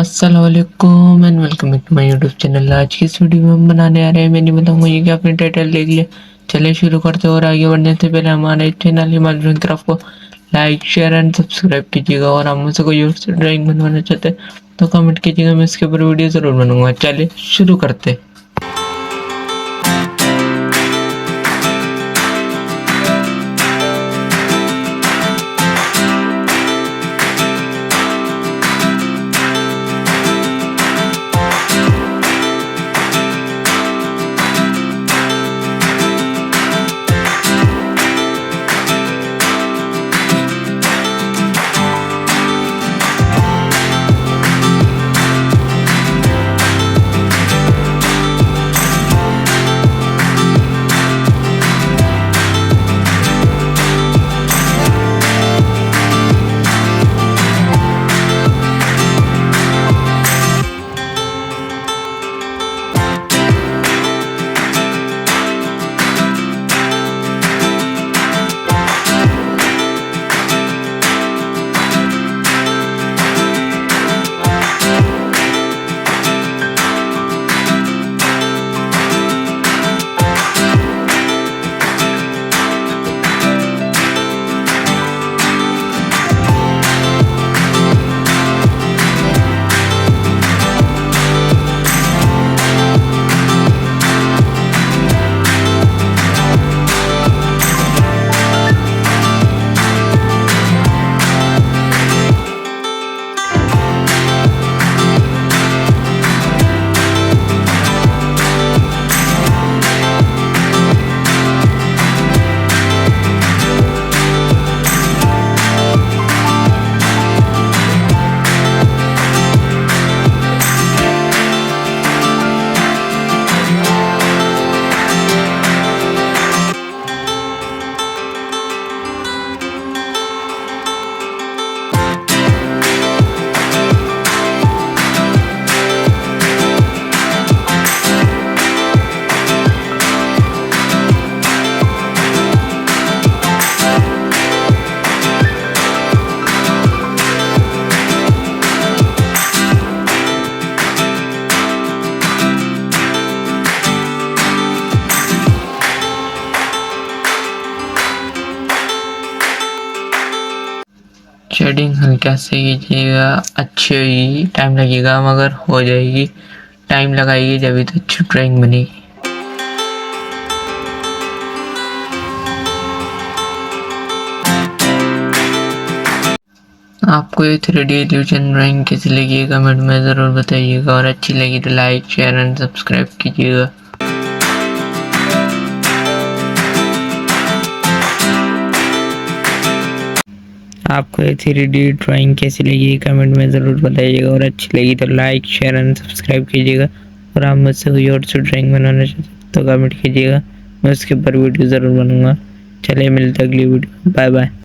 अस्सलाम वालेकुम and welcome back to my YouTube channel. आज की इस वीडियो में हम बनाने आ रहे हैं, मैं नहीं बताऊंगा ये कि आपने टाइटल देख लिया। चलिए शुरू करते हैं और आगे बढ़ने से पहले हमारे चैनल हिमालय की तरफ को लाइक शेयर एंड सब्सक्राइब कीजिएगा। और हम मुझसे कोई और ड्राइंग बनवाना चाहते हैं तो कमेंट कीजिएगा, मैं इसके ऊपर वीडियो ज़रूर बनूंगा। चलिए शुरू करते हैं। शेडिंग हल्का से कीजिएगा, अच्छी ही टाइम लगेगा मगर हो जाएगी। टाइम लगाइए जब तो अच्छी ड्राइंग बनेगी। आपको ये 3D इल्यूजन ड्राइंग कैसी लगी कमेंट में ज़रूर बताइएगा, और अच्छी लगी तो लाइक शेयर एंड सब्सक्राइब कीजिएगा। आपको ये 3D ड्राइंग कैसी लगी कमेंट में ज़रूर बताइएगा, और अच्छी लगी तो लाइक शेयर एंड सब्सक्राइब कीजिएगा। और आप मुझसे कोई और सी ड्राइंग बनाना चाहते तो कमेंट कीजिएगा, मैं उसके ऊपर वीडियो ज़रूर बनूंगा। चलिए मिलते अगली वीडियो, बाय बाय।